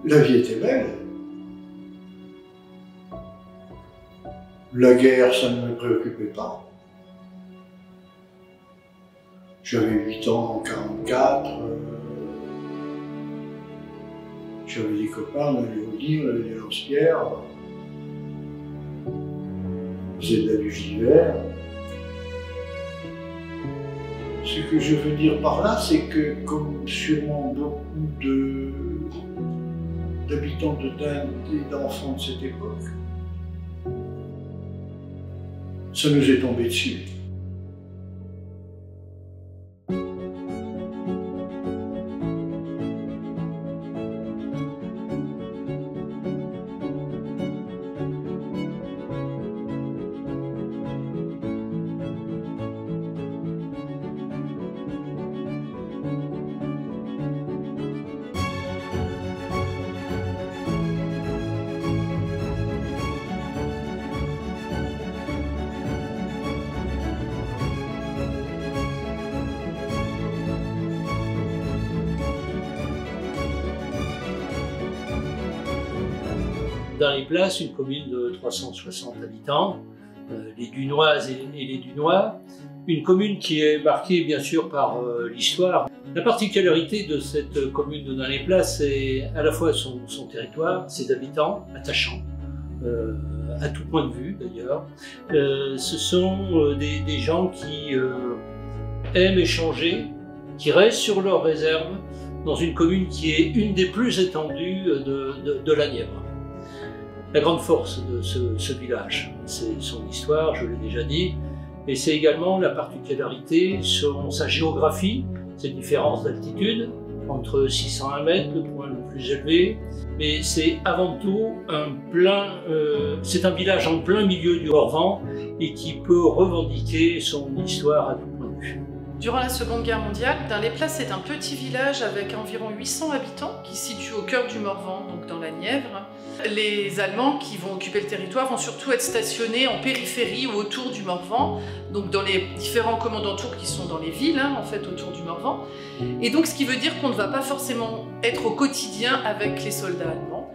La vie était belle. La guerre, ça ne me préoccupait pas. J'avais 8 ans en 1944. J'avais des copains, on allait au lit, on allait à Lance-Pierre. On faisait de la luge d'hiver. Ce que je veux dire par là, c'est que, comme sûrement beaucoup d'habitants de Dinde et d'enfants de cette époque, ça nous est tombé dessus. Dans les Places, une commune de 360 habitants, les Dunoises et les Dunois, une commune qui est marquée bien sûr par l'histoire. La particularité de cette commune de Dans les Places, c'est à la fois son territoire, ses habitants attachants, à tout point de vue d'ailleurs. Ce sont des gens qui aiment échanger, qui restent sur leurs réserves dans une commune qui est une des plus étendues de la Nièvre. La grande force de ce village, c'est son histoire, je l'ai déjà dit, et c'est également la particularité, sa géographie, ses différences d'altitude, entre 601 mètres, le point le plus élevé, mais c'est avant tout c'est un village en plein milieu du Morvan et qui peut revendiquer son histoire à tout point de vue. Durant la Seconde Guerre mondiale, Dans les Places est un petit village avec environ 800 habitants qui se situe au cœur du Morvan, donc dans la Nièvre. Les Allemands qui vont occuper le territoire vont surtout être stationnés en périphérie ou autour du Morvan, donc dans les différents commandantours qui sont dans les villes, en fait, autour du Morvan. Et donc ce qui veut dire qu'on ne va pas forcément être au quotidien avec les soldats allemands.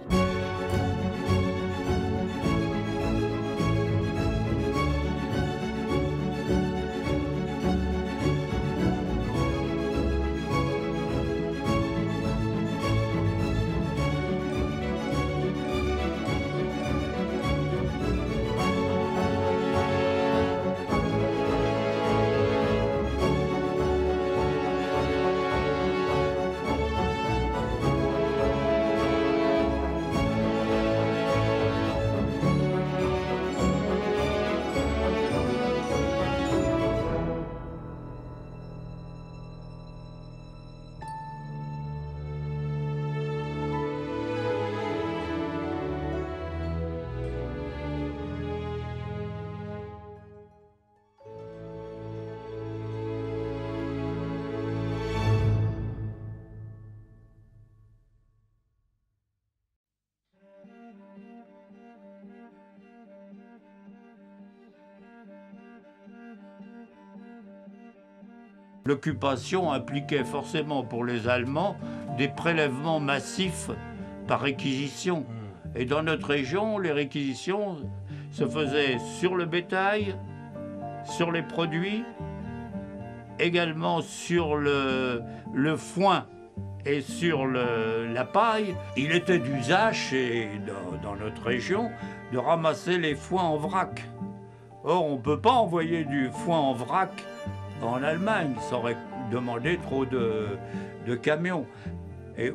L'occupation impliquait forcément pour les Allemands des prélèvements massifs par réquisition. Et dans notre région, les réquisitions se faisaient sur le bétail, sur les produits, également sur le foin et sur la paille. Il était d'usage, dans notre région, de ramasser les foins en vrac. Or, on ne peut pas envoyer du foin en vrac en Allemagne, ça aurait demandé trop de camions,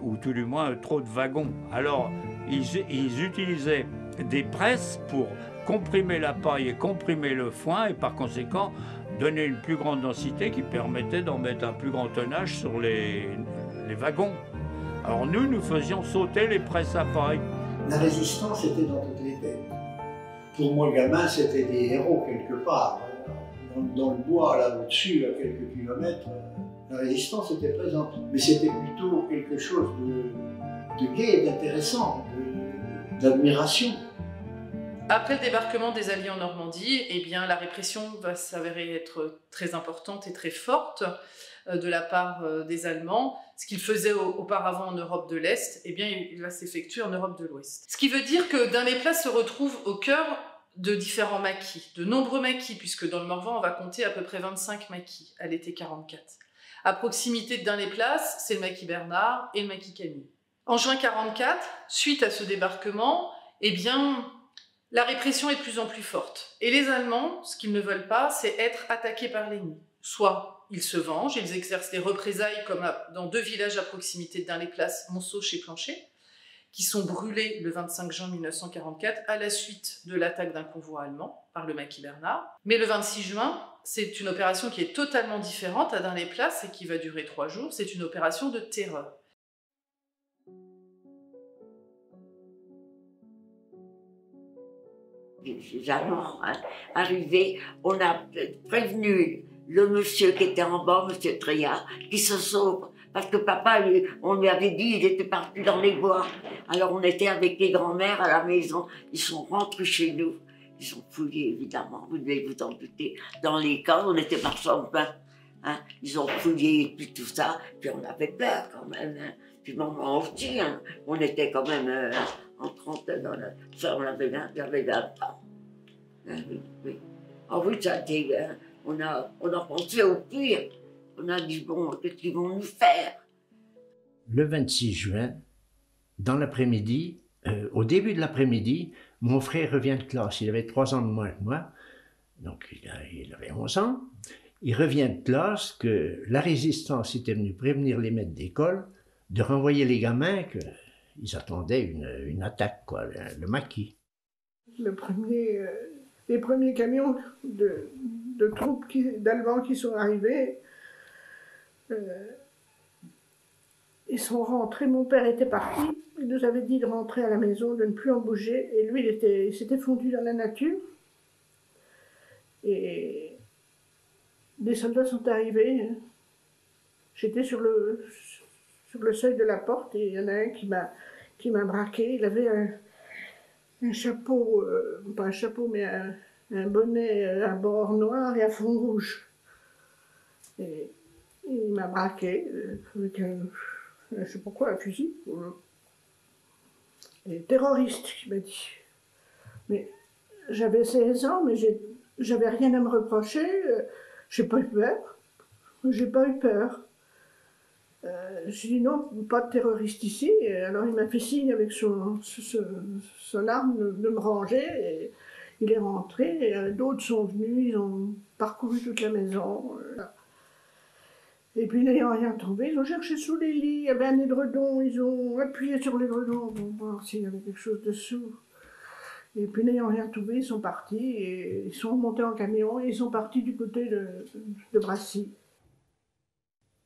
ou tout du moins trop de wagons. Alors, ils utilisaient des presses pour comprimer la paille et comprimer le foin, et par conséquent, donner une plus grande densité qui permettait d'en mettre un plus grand tonnage sur les wagons. Alors nous faisions sauter les presses à paille. La résistance était dans toutes les têtes. Pour moi, gamin, c'était des héros quelque part. Dans le bois, là au-dessus, à quelques kilomètres, la résistance était présente. Mais c'était plutôt quelque chose de gai, d'intéressant, d'admiration. Après le débarquement des Alliés en Normandie, eh bien, la répression va s'avérer être très importante et très forte de la part des Allemands. ce qu'il faisait auparavant en Europe de l'Est, eh bien, il va s'effectuer en Europe de l'Ouest. Ce qui veut dire que Dun-les-Places se retrouve au cœur de différents maquis, de nombreux maquis, puisque dans le Morvan, on va compter à peu près 25 maquis à l'été 44. À proximité de Dun-les-Places, c'est le maquis Bernard et le maquis Camille. En juin 44, suite à ce débarquement, eh bien, la répression est de plus en plus forte. Et les Allemands, ce qu'ils ne veulent pas, c'est être attaqués par l'ennemi. Soit ils se vengent, ils exercent des représailles comme dans 2 villages à proximité de Dun-les-Places, Montsauche et Plancher, qui sont brûlés le 25 juin 1944 à la suite de l'attaque d'un convoi allemand par le maquis Bernard. Mais le 26 juin, c'est une opération qui est totalement différente à Dun-les-Places et qui va durer 3 jours. C'est une opération de terreur. Les Allemands arrivés, on a prévenu le monsieur qui était en bas, monsieur Tréard, qui se sauve. Parce que papa, on lui avait dit, il était parti dans les bois. Alors on était avec les grands-mères à la maison. Ils sont rentrés chez nous. Ils ont fouillé, évidemment, vous devez vous en douter. Dans les camps, on était marchands de pain. Hein. Ils ont fouillé et puis tout ça. Puis on avait peur quand même. Hein. Puis maman aussi. Hein. On était quand même en trentaine. J'avais 20 ans. Hein, oui, oui. Ah oui, ça a été... on a pensé au pire. On a dit, bon, qu'est-ce qu'ils vont nous faire? Le 26 juin, dans l'après-midi, au début de l'après-midi, mon frère revient de classe. Il avait 3 ans de moins que moi, donc il avait 11 ans. Il revient de classe que la résistance était venue prévenir les maîtres d'école de renvoyer les gamins, qu'ils attendaient une attaque, quoi, le maquis. Les premiers camions de troupes d'Allemands qui sont arrivés, ils sont rentrés, mon père était parti, il nous avait dit de rentrer à la maison, de ne plus en bouger, et lui il s'était fondu dans la nature, et des soldats sont arrivés, j'étais sur le seuil de la porte, et il y en a un qui m'a braqué, il avait un chapeau, pas un chapeau, mais un bonnet à bord noir et à fond rouge. Et il m'a braqué avec je sais pas quoi, un fusil. Et terroriste, il m'a dit. Mais j'avais 16 ans, mais j'avais rien à me reprocher. J'ai pas eu peur. J'ai pas eu peur. J'ai dit non, pas de terroriste ici. Et alors il m'a fait signe avec son arme de me ranger. Et il est rentré. Et d'autres sont venus, ils ont parcouru toute la maison. Et puis n'ayant rien trouvé, ils ont cherché sous les lits. Il y avait un édredon, ils ont appuyé sur l'édredon pour voir s'il y avait quelque chose dessous. Et puis n'ayant rien trouvé, ils sont partis. Et ils sont montés en camion et ils sont partis du côté de Brassy.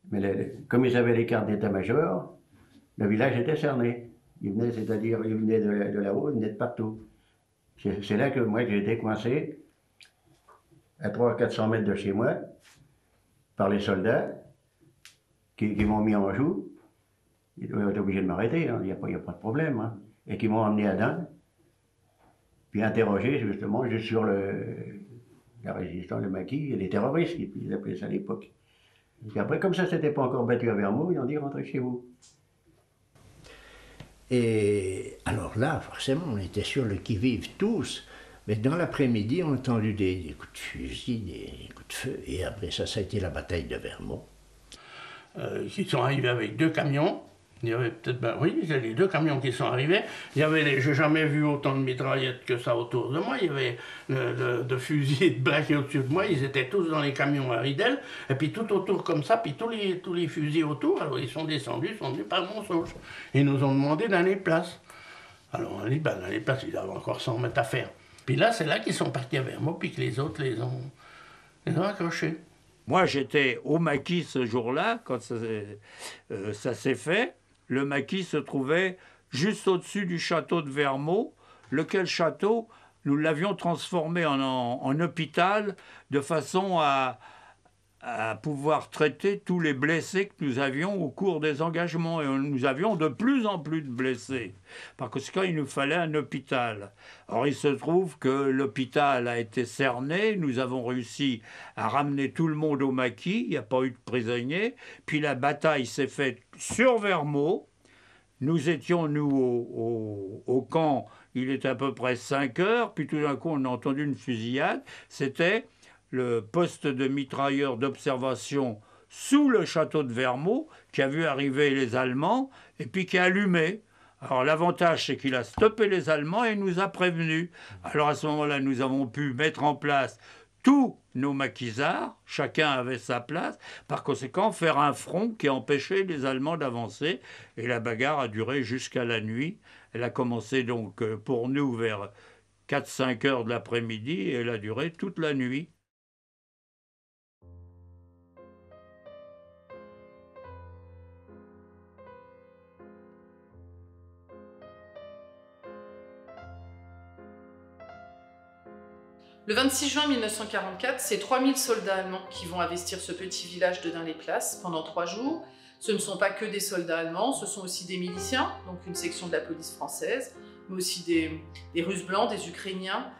Mais comme ils avaient les cartes d'état-major, le village était cerné. Ils venaient, c'est-à-dire, ils venaient de là-haut, ils venaient de partout. C'est là que moi j'ai été coincé, à 300-400 mètres de chez moi, par les soldats qui m'ont mis en joue. Ils ont été obligés de m'arrêter, il n'y a pas de problème. Hein. Et qui m'ont emmené à Dun, puis interrogé justement juste sur la résistance, le maquis et les terroristes, ils appelaient ça à l'époque. Et après, comme ça, c'était pas encore battu à Vermont, ils ont dit rentrez chez vous. Et alors là, forcément, on était sur le qui-vive tous. Mais dans l'après-midi, on a entendu des coups de fusil, des coups de feu. Et après ça, ça a été la bataille de Vermont. Ils sont arrivés avec 2 camions. Il y avait peut-être, oui, il y a les 2 camions qui sont arrivés. Il y avait, j'ai jamais vu autant de mitraillettes que ça autour de moi. Il y avait de fusils et de braquets au-dessus de moi. Ils étaient tous dans les camions à Ridel. Et puis tout autour comme ça, puis tous les fusils autour. Alors ils sont descendus par Montsauche. Ils nous ont demandé dans les places. Alors on a dit, dans les places, ils avaient encore 100 mètres à faire. Puis là, c'est là qu'ils sont partis à Vermont, puis que les autres les ont accrochés. Moi, j'étais au maquis ce jour-là, quand ça s'est fait. Le maquis se trouvait juste au-dessus du château de Vermont, lequel château, nous l'avions transformé en hôpital de façon à à pouvoir traiter tous les blessés que nous avions au cours des engagements. Et nous avions de plus en plus de blessés. Par conséquent, il nous fallait un hôpital. Or, il se trouve que l'hôpital a été cerné. Nous avons réussi à ramener tout le monde au maquis. Il n'y a pas eu de prisonniers. Puis la bataille s'est faite sur Vermont. Nous étions, nous, au camp. Il était à peu près 5 heures. Puis tout d'un coup, on a entendu une fusillade. C'était le poste de mitrailleur d'observation sous le château de Vermont, qui a vu arriver les Allemands, et puis qui a allumé. Alors l'avantage, c'est qu'il a stoppé les Allemands et nous a prévenus. Alors à ce moment-là, nous avons pu mettre en place tous nos maquisards, chacun avait sa place, par conséquent faire un front qui empêchait les Allemands d'avancer, et la bagarre a duré jusqu'à la nuit. Elle a commencé donc pour nous vers 4-5 heures de l'après-midi, et elle a duré toute la nuit. Le 26 juin 1944, c'est 3000 soldats allemands qui vont investir ce petit village de Dun-les-Places pendant 3 jours. Ce ne sont pas que des soldats allemands, ce sont aussi des miliciens, donc une section de la police française, mais aussi des Russes blancs, des Ukrainiens,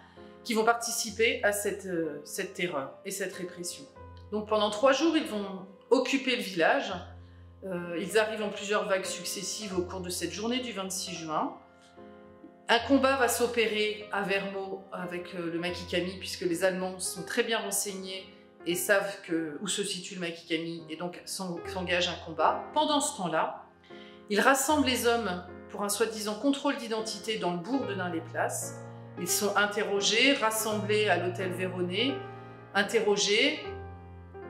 qui vont participer à cette terreur et cette répression. Donc pendant 3 jours, ils vont occuper le village. Ils arrivent en plusieurs vagues successives au cours de cette journée du 26 juin. Un combat va s'opérer à Vermont avec le Maquis Camille, puisque les Allemands sont très bien renseignés et savent où se situe le Maquis Camille, et donc s'engagent un combat. Pendant ce temps-là, ils rassemblent les hommes pour un soi-disant contrôle d'identité dans le bourg de Dun-les-Places. Ils sont interrogés, rassemblés à l'hôtel Véronée, interrogés,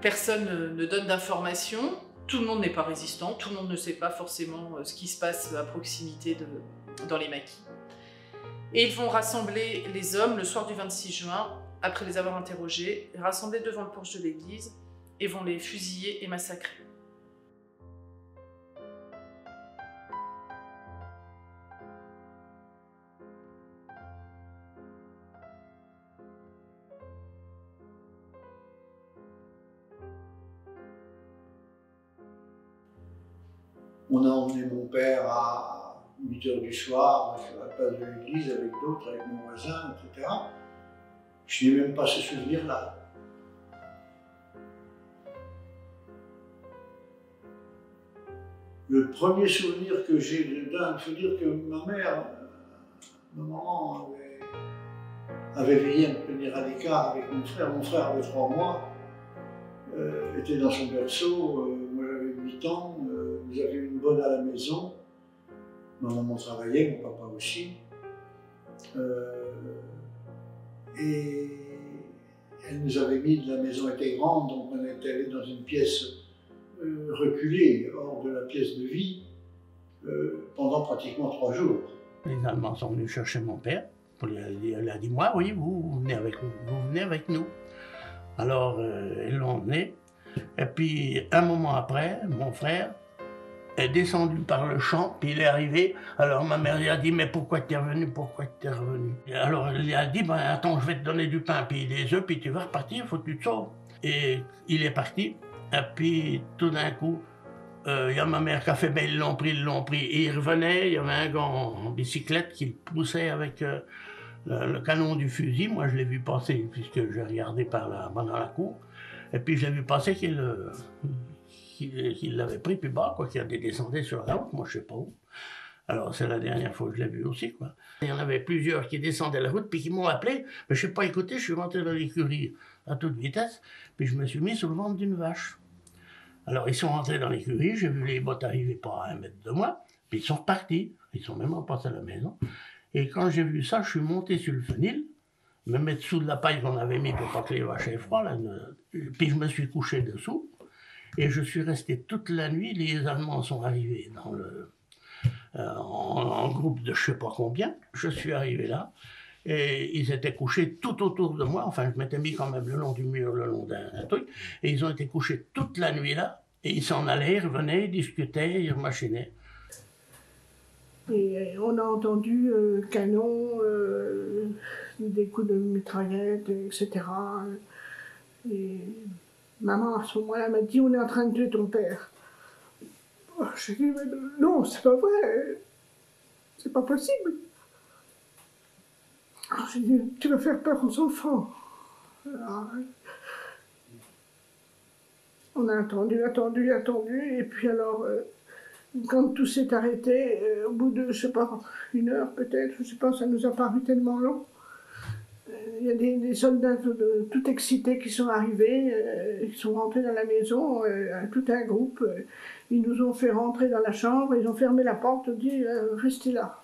personne ne donne d'informations, tout le monde n'est pas résistant, tout le monde ne sait pas forcément ce qui se passe à proximité dans les maquis. Et ils vont rassembler les hommes le soir du 26 juin, après les avoir interrogés, rassembler devant le porche de l'église et vont les fusiller et massacrer. On a emmené mon père à 8 h du soir sur la place de l'église avec d'autres, avec mon voisin, etc. Je n'ai même pas ce souvenir-là. Le premier souvenir que j'ai de Dun, il faut dire que ma mère, maman, avait veillé à me tenir à l'écart avec mon frère. Mon frère avait 3 mois, était dans son berceau, moi j'avais 8 ans, nous avions une bonne à la maison. Ma maman travaillait, mon papa aussi. Et elle nous avait mis, la maison était grande, donc on était allé dans une pièce reculée, hors de la pièce de vie, pendant pratiquement 3 jours. Les Allemands sont venus chercher mon père. Elle a dit, moi, oui, vous venez avec nous. Alors, ils l'ont emmené. Et puis, un moment après, mon frère est descendu par le champ, puis il est arrivé. Alors ma mère lui a dit, mais pourquoi tu es revenu, pourquoi tu es revenu? Et alors elle lui a dit, ben attends, je vais te donner du pain, puis des œufs, puis tu vas repartir, il faut que tu te sauves. Et il est parti, et puis tout d'un coup, il y a ma mère qui a fait, ben ils l'ont pris, et il revenait, il y avait un gars en bicyclette qui le poussait avec le canon du fusil. Moi je l'ai vu passer, puisque j'ai regardé dans la cour, et puis je l'ai vu passer qu'il l'avait pris plus bas, quoi, qu'il descendait sur la route, moi je sais pas où. Alors c'est la dernière fois que je l'ai vu aussi, quoi. Il y en avait plusieurs qui descendaient la route, puis qui m'ont appelé, mais je sais pas écouté, je suis rentré dans l'écurie à toute vitesse, puis je me suis mis sur le ventre d'une vache. Alors ils sont rentrés dans l'écurie, j'ai vu les bottes arriver pas à 1 mètre de moi, puis ils sont repartis, ils sont même repassés à la maison. Et quand j'ai vu ça, je suis monté sur le fenil, me mettre sous de la paille qu'on avait mis pour pas que les vaches aient froid, là, puis je me suis couché dessous. Et je suis resté toute la nuit. Les Allemands sont arrivés en groupe de je sais pas combien. Je suis arrivé là et ils étaient couchés tout autour de moi. Enfin, je m'étais mis quand même le long du mur, le long d'un truc. Et ils ont été couchés toute la nuit là. Et ils s'en allaient, ils revenaient, ils discutaient, ils remachinaient. Et on a entendu canons, des coups de mitraillette, etc. Et Maman, à ce moment-là, m'a dit, on est en train de tuer ton père. Oh, j'ai dit, mais non, c'est pas vrai. C'est pas possible. Alors, j'ai dit, tu vas faire peur aux enfants. Alors, on a attendu, et puis alors, quand tout s'est arrêté, au bout de, je sais pas, 1 heure peut-être, je sais pas, ça nous a paru tellement long. Il y a des soldats tout excités qui sont arrivés, ils sont rentrés dans la maison, tout un groupe. Ils nous ont fait rentrer dans la chambre, ils ont fermé la porte, ils ont dit restez là.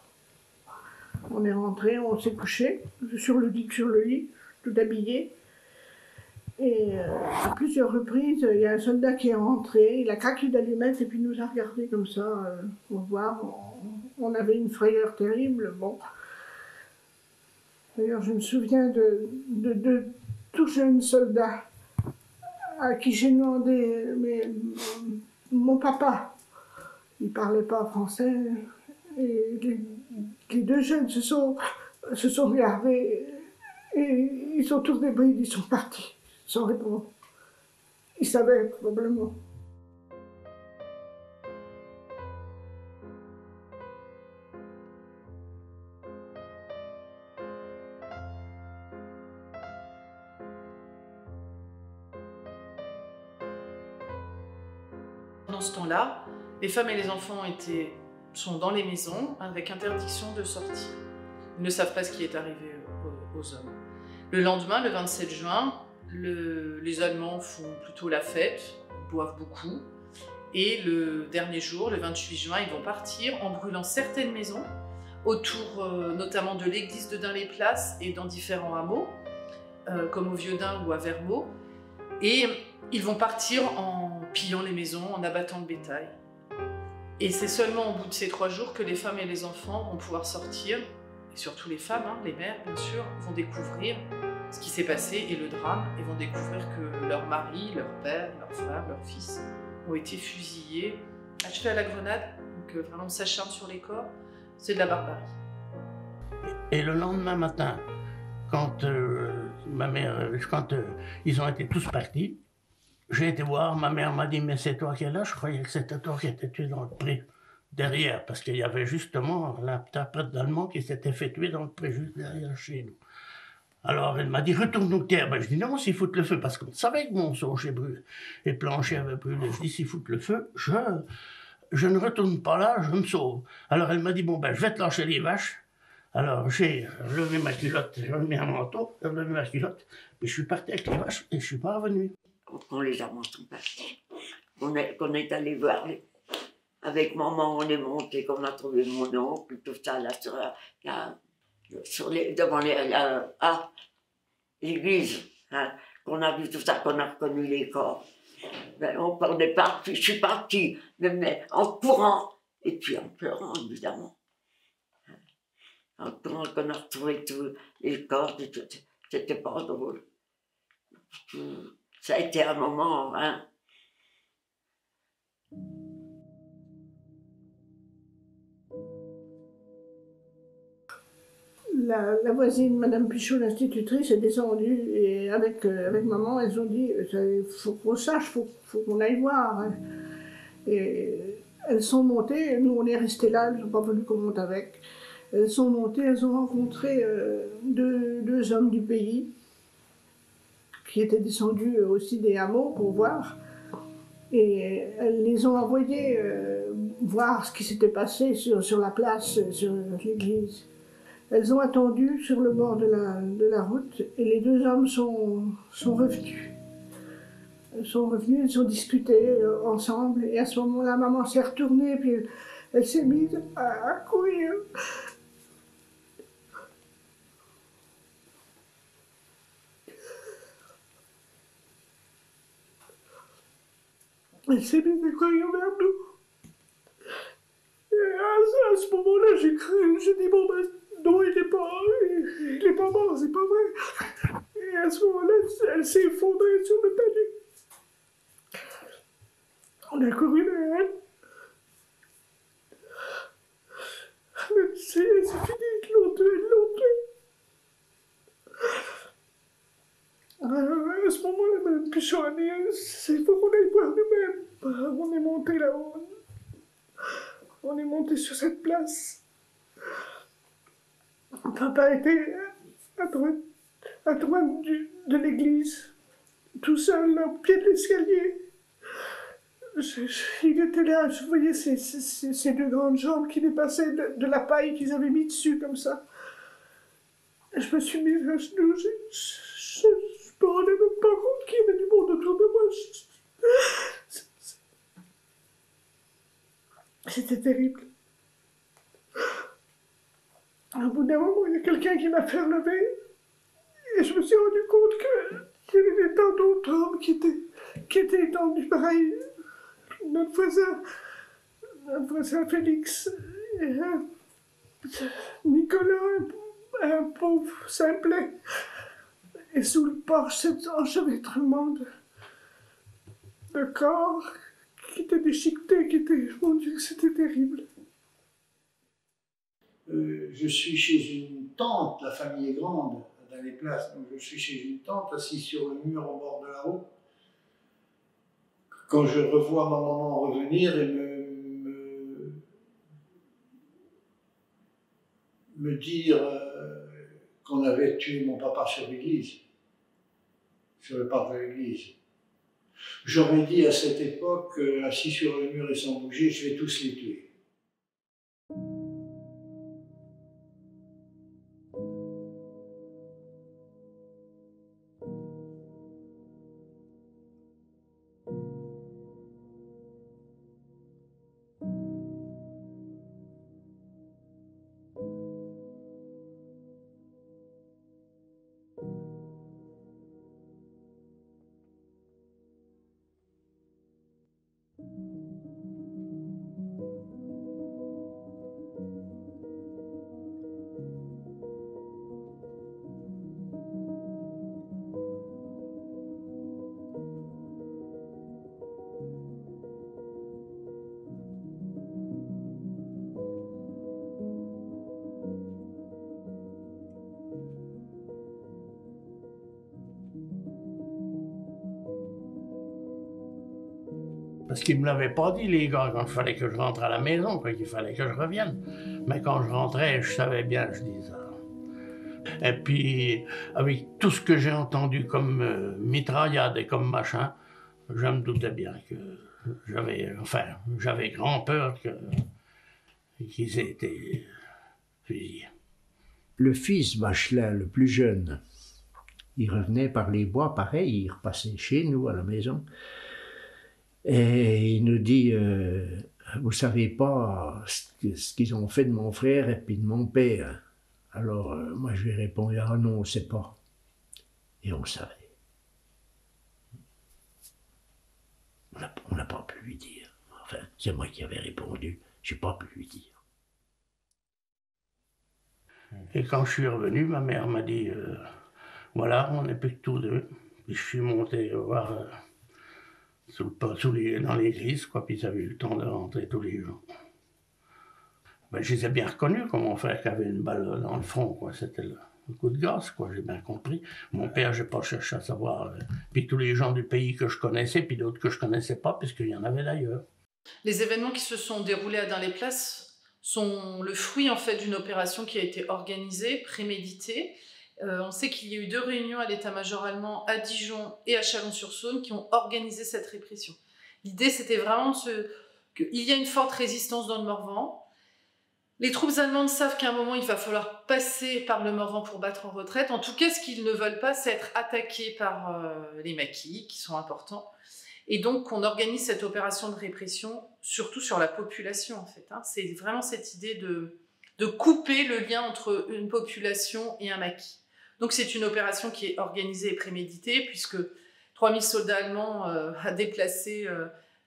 On est rentrés, on s'est couché sur le lit, tout habillé. Et à plusieurs reprises, il y a un soldat qui est rentré, il a craqué d'allumettes et puis il nous a regardés comme ça pour voir. On avait une frayeur terrible, bon. D'ailleurs, je me souviens de tout jeunes soldats à qui j'ai demandé, mais mon papa, il ne parlait pas français, et les 2 jeunes se sont regardés, et ils sont tous débrides, ils sont partis, sans répondre. Ils savaient probablement. Dans ce temps-là, les femmes et les enfants sont dans les maisons avec interdiction de sortir. Ils ne savent pas ce qui est arrivé aux hommes. Le lendemain, le 27 juin, les Allemands font plutôt la fête, boivent beaucoup. Et le dernier jour, le 28 juin, ils vont partir en brûlant certaines maisons, autour notamment de l'église de Dun-les-Places et dans différents hameaux, comme au Vieux-Dun ou à Vermont. Et ils vont partir en pillant les maisons, en abattant le bétail. Et c'est seulement au bout de ces 3 jours que les femmes et les enfants vont pouvoir sortir, et surtout les femmes, les mères bien sûr, vont découvrir ce qui s'est passé et le drame, et vont découvrir que leur mari, leur père, leur frère, leur fils ont été fusillés, achevés à la grenade, donc vraiment on s'acharne sur les corps, c'est de la barbarie. Et le lendemain matin, quand ma mère, quand ils ont été tous partis, j'ai été voir, ma mère m'a dit, mais c'est toi qui es là, je croyais que c'était toi qui étais tué dans le pré, derrière, parce qu'il y avait justement l'interprète d'allemand qui s'était fait tuer dans le pré, juste derrière chez nous. Alors elle m'a dit, retourne au terre. Ben, je dis, non, s'ils foutent le feu, parce qu'on savait que mon sauge brûlé, et le plancher avait brûlé. Je dis, s'ils foutent le feu, je ne retourne pas là, je me sauve. Alors elle m'a dit, bon, ben, je vais te lâcher les vaches. Alors j'ai levé ma culotte, j'ai remis un manteau, j'ai levé ma culotte, puis je suis parti avec les vaches et je suis pas revenu. Quand les Allemands sont partis, qu'on est allé voir, avec maman, on est monté, qu'on a trouvé mon oncle, tout ça, là, devant l'église, hein, qu'on a vu tout ça, qu'on a reconnu les corps. Ben, on est parti, je suis partie, mais en courant, et puis en pleurant, évidemment. En courant, qu'on a retrouvé tous les corps, c'était pas drôle. Ça a été un moment, hein. La voisine, Madame Pichot, l'institutrice, est descendue et avec maman, elles ont dit il faut qu'on sache, faut qu'on aille voir. Hein. Et elles sont montées, nous on est restés là, elles n'ont pas voulu qu'on monte avec. Elles sont montées, elles ont rencontré deux hommes du pays qui étaient descendus aussi des hameaux pour voir. Et elles les ont envoyés voir ce qui s'était passé sur la place, sur l'église. Elles ont attendu sur le bord de la route et les deux hommes sont revenus. Ils ont discuté ensemble et à ce moment-là, maman s'est retournée puis elle s'est mise à courir. Elle s'est mise à courir vers nous. Et à ce moment-là, j'ai dit bon ben, non, il est pas mort, c'est pas vrai. Et à ce moment-là, elle s'est effondrée sur le palier. On a couru vers elle. C'est fini, ils l'ont tué. À ce moment-là, Mme Pichot Chouanier, c'est pour qu'on aille voir nous-mêmes. On est monté là-haut. On est monté sur cette place. Papa était à droite de l'église, tout seul au pied de l'escalier. Il était là, je voyais ces deux grandes jambes qui dépassaient de la paille qu'ils avaient mis dessus comme ça. Je me suis mis à genoux, je me rendais même pas compte qu'il y avait du monde autour de moi. C'était terrible. Au bout d'un moment, il y a quelqu'un qui m'a fait relever et je me suis rendu compte qu'il y avait tant d'autres hommes qui étaient étendus pareil. Notre voisin Félix, et Nicolas, un pauvre simplet, et sous le porche, cet enchevêtrement de corps qui était déchiqueté, mon Dieu, c'était terrible. Je suis chez une tante, la famille est grande dans les places, donc je suis chez une tante, assise sur le mur au bord de la route. Quand je revois ma maman revenir et me dire qu'on avait tué mon papa sur l'église, sur le parc de l'église. J'aurais dit à cette époque, assis sur le mur et sans bouger, je vais tous les tuer. Parce qu'ils ne me l'avaient pas dit, les gars, quand il fallait que je rentre à la maison, qu'il fallait que je revienne. Mais quand je rentrais, je savais bien, je disais. Et puis, avec tout ce que j'ai entendu comme mitraillade et comme machin, je me doutais bien que j'avais grand peur qu'ils aient été fusillés. Le fils Bachelin, le plus jeune, il revenait par les bois, pareil, il repassait chez nous à la maison. Et il nous dit, vous savez pas ce qu'ils ont fait de mon frère et puis de mon père. Alors, moi je lui ai répondu, ah non, on ne sait pas. Et on savait. On n'a pas pu lui dire. Enfin, c'est moi qui avais répondu, je n'ai pas pu lui dire. Et quand je suis revenu, ma mère m'a dit, voilà, on n'est plus que tous deux. Et je suis monté voir... dans l'église, quoi, puis j'avais eu le temps de rentrer tous les jours. Ben, je les ai bien reconnus, comme mon frère qui avait une balle dans le front, quoi. C'était le coup de gaz, quoi, j'ai bien compris. Mon père, j'ai pas cherché à savoir. Puis tous les gens du pays que je connaissais, puis d'autres que je connaissais pas, puisqu'il y en avait d'ailleurs. Les événements qui se sont déroulés à Dun-les-Places sont le fruit, en fait, d'une opération qui a été organisée, préméditée. On sait qu'il y a eu 2 réunions à l'état-major allemand à Dijon et à Chalon-sur-Saône qui ont organisé cette répression. L'idée, c'était vraiment qu'il y a une forte résistance dans le Morvan. Les troupes allemandes savent qu'à un moment, il va falloir passer par le Morvan pour battre en retraite. En tout cas, ce qu'ils ne veulent pas, c'est être attaqués par les maquis, qui sont importants. Et donc, on organise cette opération de répression, surtout sur la population, en fait. C'est vraiment cette idée de couper le lien entre une population et un maquis. Donc c'est une opération qui est organisée et préméditée, puisque 3000 soldats allemands à déplacer,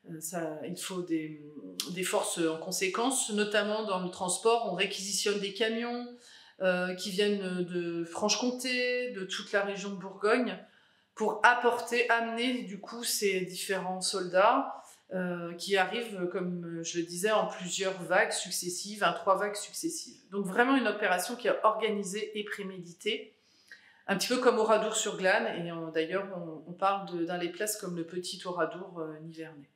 il faut des forces en conséquence, notamment dans le transport. On réquisitionne des camions qui viennent de Franche-Comté, de toute la région de Bourgogne, pour amener du coup ces différents soldats qui arrivent, comme je le disais, en plusieurs vagues successives, 3 vagues successives. Donc vraiment une opération qui est organisée et préméditée, un petit peu comme Oradour-sur-Glane, et d'ailleurs on parle d'un les places comme le petit Oradour nivernais.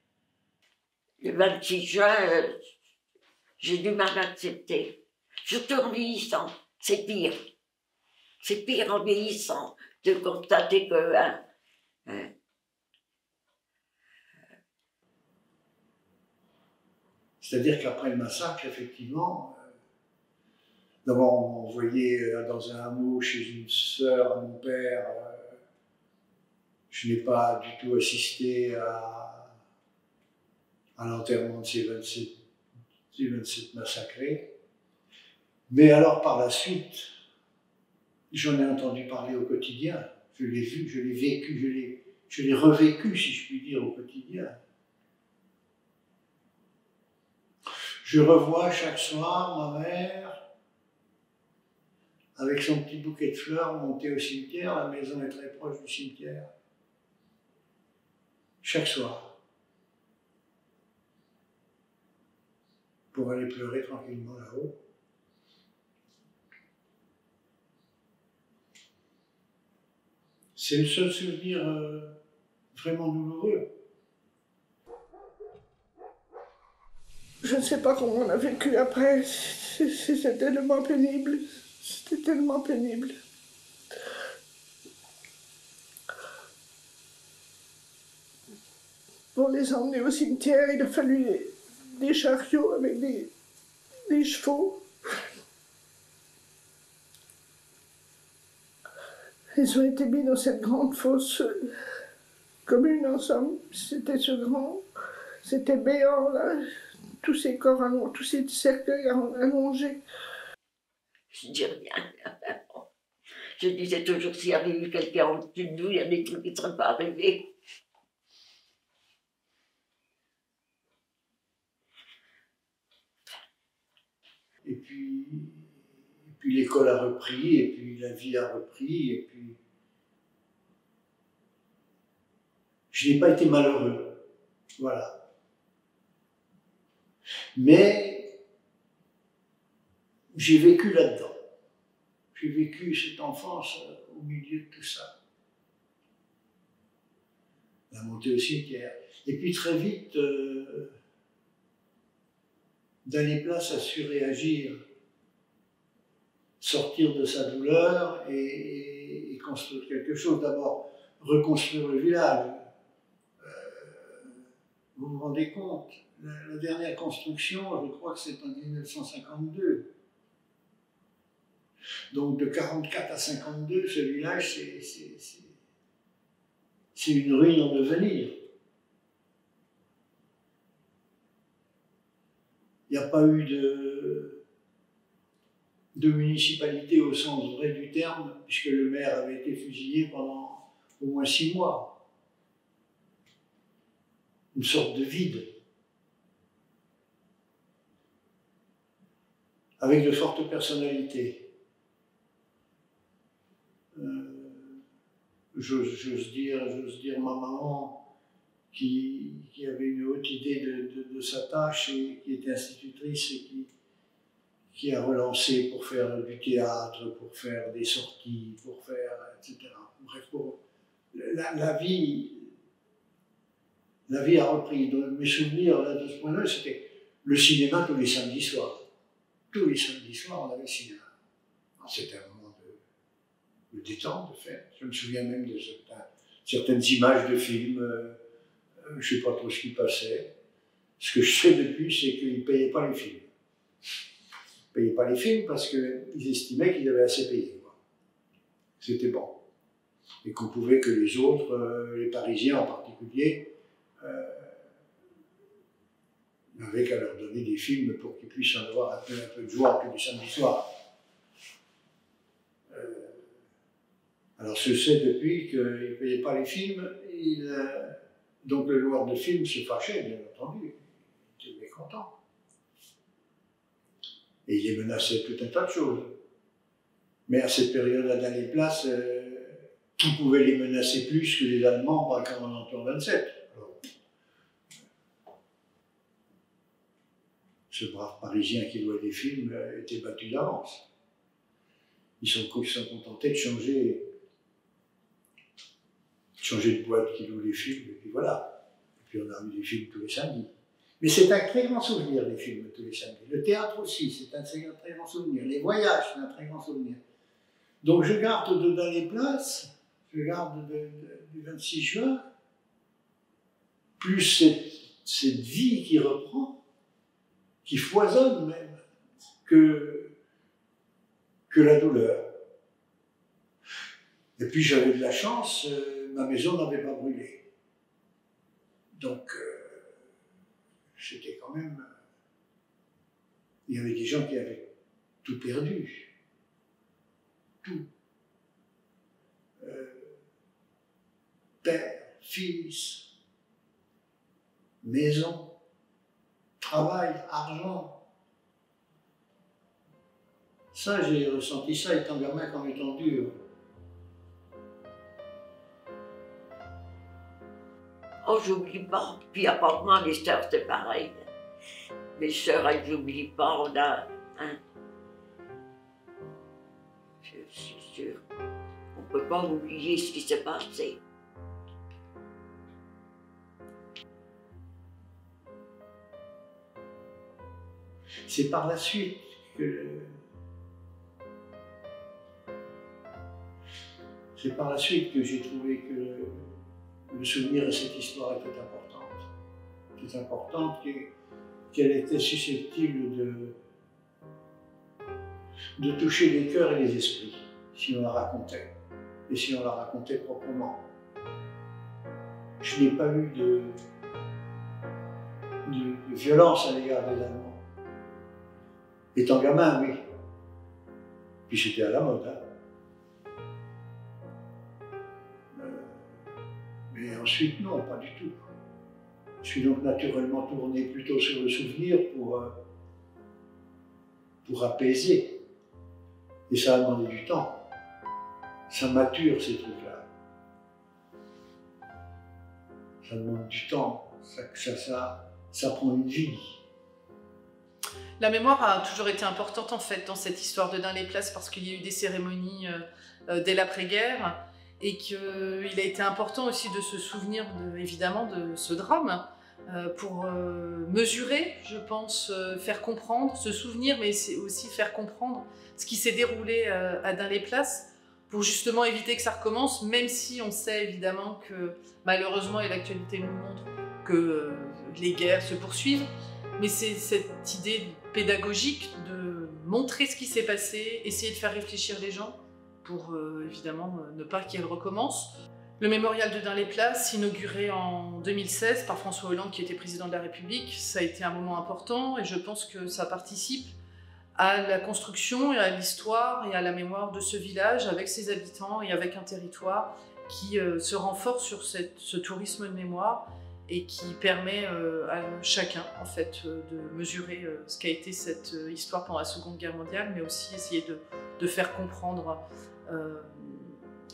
Le 26 juin, j'ai du mal à accepter. Surtout en vieillissant, c'est pire. C'est pire en vieillissant de constater que... C'est-à-dire qu'après le massacre, effectivement, d'abord on envoyait dans un hameau chez une sœur à mon père. Je n'ai pas du tout assisté à l'enterrement de ces 27 massacrés. Mais alors par la suite, j'en ai entendu parler au quotidien. Je l'ai vu, je l'ai vécu, je l'ai revécu, si je puis dire, au quotidien. Je revois chaque soir ma mère avec son petit bouquet de fleurs monter au cimetière. La maison est très proche du cimetière. Chaque soir. Pour aller pleurer tranquillement là-haut. C'est le seul souvenir vraiment douloureux. Je ne sais pas comment on a vécu après. C'était tellement pénible. C'était tellement pénible. Pour les emmener au cimetière, il a fallu des chariots avec des chevaux. Ils ont été mis dans cette grande fosse commune ensemble. C'était ce grand, c'était béant là. Tous ces corps allongés, tous ces cercueils allongés. Je dis rien. Je disais toujours, s'il y avait eu quelqu'un au-dessus de nous, il y a des trucs qui ne seraient pas arrivés. Et puis l'école a repris, et puis la vie a repris, et puis... Je n'ai pas été malheureux, voilà. Mais j'ai vécu là-dedans. J'ai vécu cette enfance au milieu de tout ça. La montée au cimetière. Et puis très vite, d'aller place à surréagir, sortir de sa douleur et construire quelque chose. D'abord, reconstruire le village. Vous vous rendez compte, la dernière construction, je crois que c'est en 1952. Donc de 44 à 52, ce village, c'est une ruine en devenir. Il n'y a pas eu de municipalité au sens vrai du terme, puisque le maire avait été fusillé pendant au moins 6 mois. Une sorte de vide. Avec de fortes personnalités. J'ose dire ma maman qui avait une haute idée de sa tâche et qui était institutrice et qui a relancé pour faire du théâtre, pour faire des sorties, pour faire, etc. Bref, la vie a repris. Donc, mes souvenirs là, de ce point-là, c'était le cinéma tous les samedis soirs. Tous les samedis soirs, on avait le cinéma. C'était un moment de détente, de fête. Je me souviens même de certaines images de films. Je ne sais pas trop ce qui passait. Ce que je sais depuis, c'est qu'ils ne payaient pas les films. Ils ne payaient pas les films parce qu'ils estimaient qu'ils avaient assez payé. C'était bon. Et qu'on pouvait que les autres, les Parisiens en particulier, n'avaient qu'à leur donner des films pour qu'ils puissent en avoir un peu de joie tous les samedis soirs. Alors je sais depuis qu'ils ne payaient pas les films, donc le loueur de films se fâchait, bien entendu, il était mécontent. Et il les menaçait tout un tas de choses. Mais à cette période-là dans les places, on pouvait les menacer plus que les Allemands quand on entend 27. Alors, ce brave Parisien qui louait des films était battu d'avance. Ils sont contentés de changer changer de boîte qui loue les films, et puis voilà. Et puis on a vu des films tous les samedis. Mais c'est un très grand souvenir, les films tous les samedis. Le théâtre aussi, c'est un très grand souvenir. Les voyages, c'est un très grand souvenir. Donc je garde dans les places, je garde du 26 juin, plus cette vie qui reprend, qui foisonne même, que la douleur. Et puis j'avais de la chance, ma maison n'avait pas brûlé. Donc c'était quand même... il y avait des gens qui avaient tout perdu. Tout. Père, fils, maison, travail, argent. Ça, j'ai ressenti ça étant gamin comme étant dur. Oh, j'oublie pas. Puis apparemment, les sœurs, c'est pareil. Les sœurs, elles n'oublient pas. On a... Hein. Je suis sûre. On ne peut pas oublier ce qui s'est passé. C'est par la suite que... c'est par la suite que j'ai trouvé que le souvenir de cette histoire était importante. C'était importante, qu'elle était susceptible de toucher les cœurs et les esprits, si on la racontait, et si on la racontait proprement. Je n'ai pas eu de violence à l'égard des Allemands. Étant gamin, oui. Puis j'étais à la mode, hein. Mais ensuite, non, pas du tout. Je suis donc naturellement tourné plutôt sur le souvenir pour apaiser. Et ça a demandé du temps. Ça mature, ces trucs-là. Ça demande du temps. Ça prend une vie. La mémoire a toujours été importante en fait dans cette histoire de Dun-les-Places parce qu'il y a eu des cérémonies dès l'après-guerre et qu'il a été important aussi de se souvenir évidemment de ce drame pour mesurer, je pense, faire comprendre, se souvenir mais aussi faire comprendre ce qui s'est déroulé à Dun-les-Places pour justement éviter que ça recommence, même si on sait évidemment que malheureusement, et l'actualité nous montre, que les guerres se poursuivent. Mais c'est cette idée pédagogique de montrer ce qui s'est passé, essayer de faire réfléchir les gens pour évidemment ne pas qu'elle recommence. Le mémorial de Dun-les-Places, inauguré en 2016 par François Hollande qui était président de la République, ça a été un moment important et je pense que ça participe à la construction et à l'histoire et à la mémoire de ce village avec ses habitants et avec un territoire qui se renforce sur ce tourisme de mémoire et qui permet à chacun en fait de mesurer ce qu'a été cette histoire pendant la Seconde Guerre mondiale, mais aussi essayer de faire comprendre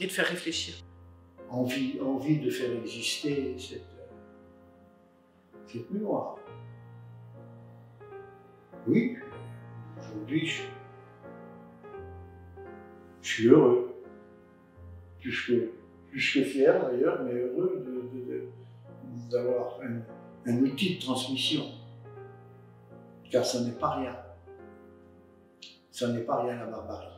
et de faire réfléchir. Envie de faire exister cette mémoire. Oui, aujourd'hui je suis heureux, plus que fier d'ailleurs, mais heureux d'avoir un outil de transmission, car ça n'est pas rien. Ça n'est pas rien la barbarie.